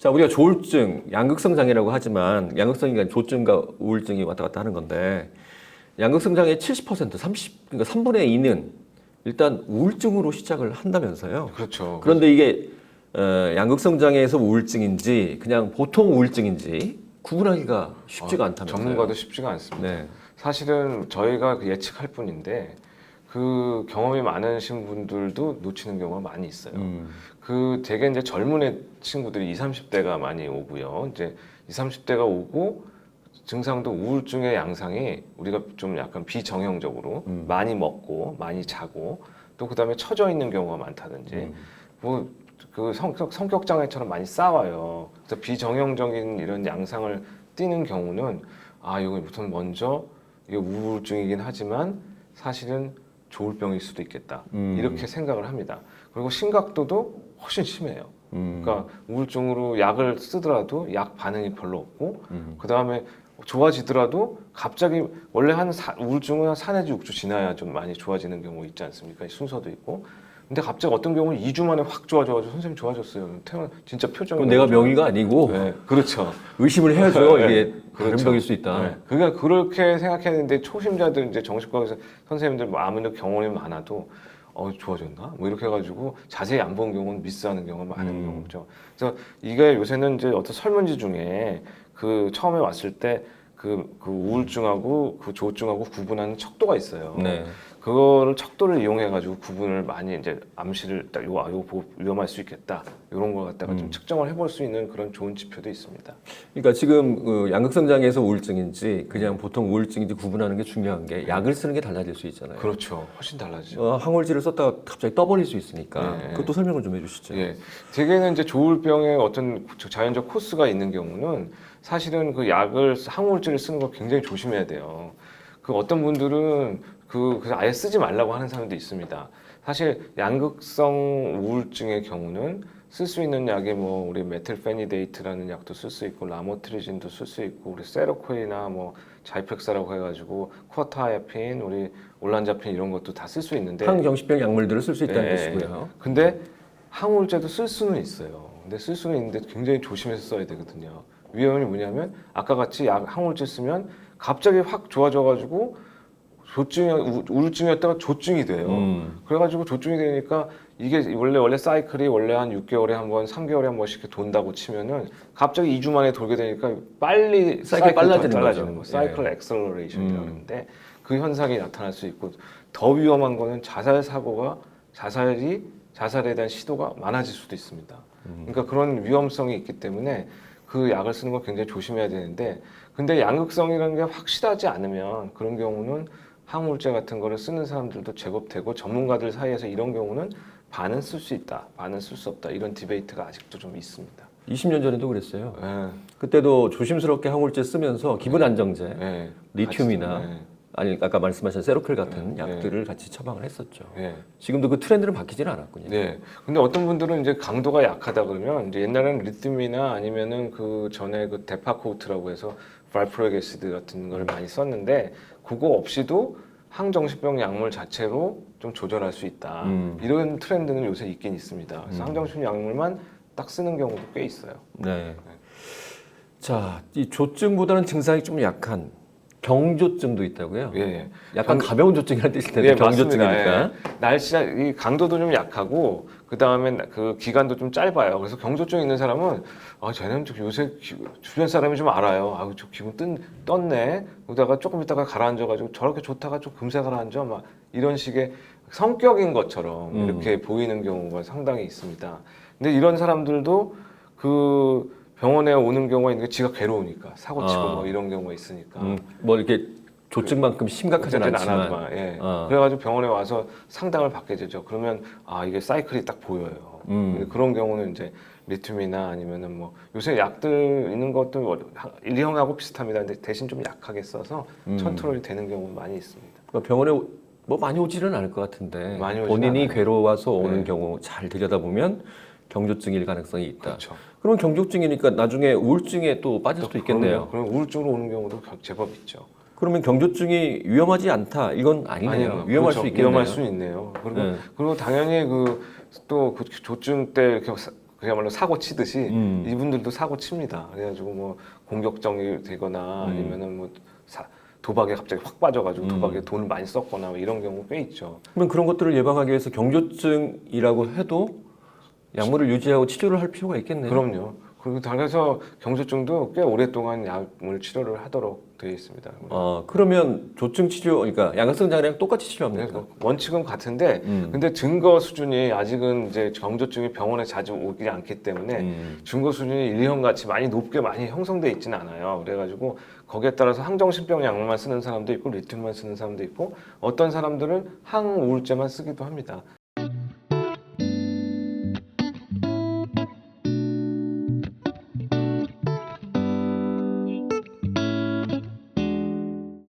자, 우리가 조울증, 양극성 장애라고 하지만 양극성이 조증과 우울증이 왔다 갔다 하는 건데 양극성 장애 70%, 30, 그러니까 3분의 2는 일단 우울증으로 시작을 한다면서요. 그렇죠. 그런데 이게 양극성 장애에서 우울증인지 그냥 보통 우울증인지 구분하기가 쉽지가 않다면서요. 전문가도 쉽지가 않습니다. 네. 사실은 저희가 그 예측할 뿐인데 그 경험이 많으신 분들도 놓치는 경우가 많이 있어요. 그 되게 이제 젊은 친구들이 20, 30대가 많이 오고요. 이제 20, 30대가 오고 증상도 우울증의 양상이 우리가 좀 약간 비정형적으로 많이 먹고 많이 자고 또 그다음에 처져 있는 경우가 많다든지 뭐 그 성격 장애처럼 많이 싸워요. 그래서 비정형적인 이런 양상을 띠는 경우는 아 이거 우선 먼저 이게 우울증이긴 하지만 사실은 조울병일 수도 있겠다 이렇게 생각을 합니다. 그리고 심각도도 훨씬 심해요. 그러니까 우울증으로 약을 쓰더라도 약 반응이 별로 없고 그 다음에 좋아지더라도 갑자기 원래 우울증은 한 4, 내지 6주 지나야 좀 많이 좋아지는 경우 있지 않습니까? 순서도 있고. 근데 갑자기 어떤 경우는 2주 만에 확 좋아져가지고 선생님 좋아졌어요. 진짜 표정이. 그건 내가 병이가 아니고 네, 그렇죠. 의심을 해야죠. 네, 이게 다른 그렇죠. 병일 수 있다. 네. 그러니까 그렇게 생각했는데 초심자들 이제 정신과에서 선생님들 뭐 아무래도 경험이 많아도 좋아졌나? 뭐 이렇게 해가지고 자세히 안 본 경우는 미스하는 경우가 많은 경우죠. 그래서 이게 요새는 이제 어떤 설문지 중에 그 처음에 왔을 때 그 우울증하고 그 조울증하고 구분하는 척도가 있어요. 네. 그거를 척도를 이용해가지고 구분을 많이 이제 암시를 딱 요거 보고 위험할 수 있겠다 이런 걸 갖다가 좀 측정을 해볼 수 있는 그런 좋은 지표도 있습니다. 그러니까 지금 그 양극성 장애에서 우울증인지 그냥 보통 우울증인지 구분하는 게 중요한 게 약을 쓰는 게 달라질 수 있잖아요. 그렇죠. 훨씬 달라지죠. 항월제를 썼다가 갑자기 떠버릴 수 있으니까 네. 그것도 설명을 좀 해주시죠. 예, 대개는 이제 조울병의 어떤 자연적 코스가 있는 경우는 사실은 그 약을 항우울제를 쓰는 걸 굉장히 조심해야 돼요. 그 어떤 분들은 그래서 아예 쓰지 말라고 하는 사람도 있습니다. 사실 양극성 우울증의 경우는 쓸 수 있는 약이 뭐 우리 메틸페니데이트라는 약도 쓸 수 있고 라모트리진도 쓸 수 있고 우리 세로코이나 뭐 자이펙사라고 해가지고 쿠어타이아핀, 우리 올란자핀 이런 것도 다 쓸 수 있는데 항정신병 약물들을 쓸 수 있다는 예, 뜻이고요. 근데 항우울제도 쓸 수는 있어요. 근데 쓸 수는 있는데 굉장히 조심해서 써야 되거든요. 위험이 뭐냐면 아까 같이 항우울제 쓰면 갑자기 확 좋아져가지고 우울증이었다가 조증이 돼요. 그래가지고 조증이 되니까 이게 원래 사이클이 원래 한 6개월에 한 번, 3개월에 한 번씩 이렇게 돈다고 치면은 갑자기 2주 만에 돌게 되니까 빨리 사이클이 빨라지는 거. 거죠. 사이클 엑셀러레이션이라고 하는데 그 현상이 나타날 수 있고 더 위험한 거는 자살에 대한 시도가 많아질 수도 있습니다. 그러니까 그런 위험성이 있기 때문에 그 약을 쓰는 건 굉장히 조심해야 되는데 근데 양극성이라는 게 확실하지 않으면 그런 경우는 항우울제 같은 거를 쓰는 사람들도 제법 되고 전문가들 사이에서 이런 경우는 반은 쓸 수 있다, 반은 쓸 수 없다 이런 디베이트가 아직도 좀 있습니다. 20년 전에도 그랬어요. 예, 그때도 조심스럽게 항우울제 쓰면서 기분 안정제, 예, 리튬이나 같이, 아니 아까 말씀하신 세로클 같은 네. 약들을 같이 처방을 했었죠. 예. 지금도 그 트렌드는 바뀌지는 않았군요. 네. 근데 어떤 분들은 이제 강도가 약하다 그러면 이제 옛날에는 리튬이나 아니면은 그 전에 그 데파코트라고 해서 발프로엑 애시드 같은 걸 많이 썼는데 그거 없이도 항정신병 약물 자체로 좀 조절할 수 있다. 이런 트렌드는 요새 있긴 있습니다. 그래서 항정신병 약물만 딱 쓰는 경우도 꽤 있어요. 네. 자, 이 조증보다는 증상이 좀 약한 경조증도 있다고요? 예. 약간 가벼운 조증이라는 뜻일 텐데 경조증이니까. 예. 날씨가 이 강도도 좀 약하고 그 다음에 그 기간도 좀 짧아요. 그래서 경조증 있는 사람은 쟤는 요새 주변 사람이 좀 알아요. 저 기분 떴네. 그러다가 조금 있다가 가라앉아가지고 저렇게 좋다가 좀 금세 가라앉아 막 이런 식의 성격인 것처럼 이렇게 보이는 경우가 상당히 있습니다. 근데 이런 사람들도 그 병원에 오는 경우가 있는 게 지가 괴로우니까 사고치고 뭐 이런 경우가 있으니까 뭐 이렇게 조증만큼 심각하진 않지만 않았지만 예. 그래가지고 병원에 와서 상담을 받게 되죠. 그러면 이게 사이클이 딱 보여요. 그런 경우는 이제 리튬이나 아니면은 뭐 요새 약들 있는 것도 일형하고 비슷합니다. 근데 대신 좀 약하게 써서 컨트롤이 되는 경우 많이 있습니다. 그러니까 병원에 뭐 많이 오지는 않을 것 같은데 많이 오지는 본인이 않아요. 괴로워서 오는 네. 경우 잘 들여다보면 경조증일 가능성이 있다. 그렇죠. 그럼 경조증이니까 나중에 우울증에 또 빠질 수도 있겠네요. 그럼 우울증으로 오는 경우도 제법 있죠. 그러면 경조증이 위험하지 않다 이건 아니네요. 아니요. 위험할 그렇죠. 수 있겠네요. 위험할 수 있네요. 그리고 당연히 그 조증 때 이렇게 그야말로 사고 치듯이 이분들도 사고 칩니다. 그래가지고 뭐 공격적이 되거나 아니면은 뭐 도박에 갑자기 확 빠져가지고 도박에 돈을 많이 썼거나 뭐 이런 경우 꽤 있죠. 그러면 그런 것들을 예방하기 위해서 경조증이라고 해도 약물을 유지하고 치료를 할 필요가 있겠네요. 그럼요. 그리고 그래서 경조증도 꽤 오랫동안 약물 치료를 하도록 되어 있습니다. 그러면 조증 치료, 그러니까 양극성 장애랑 똑같이 치료합니까? 네, 원칙은 같은데, 근데 증거 수준이 아직은 이제 경조증이 병원에 자주 오지 않기 때문에 증거 수준이 1년 같이 많이 높게 많이 형성돼 있지는 않아요. 그래가지고 거기에 따라서 항정신병 약물만 쓰는 사람도 있고 리튬만 쓰는 사람도 있고 어떤 사람들은 항우울제만 쓰기도 합니다.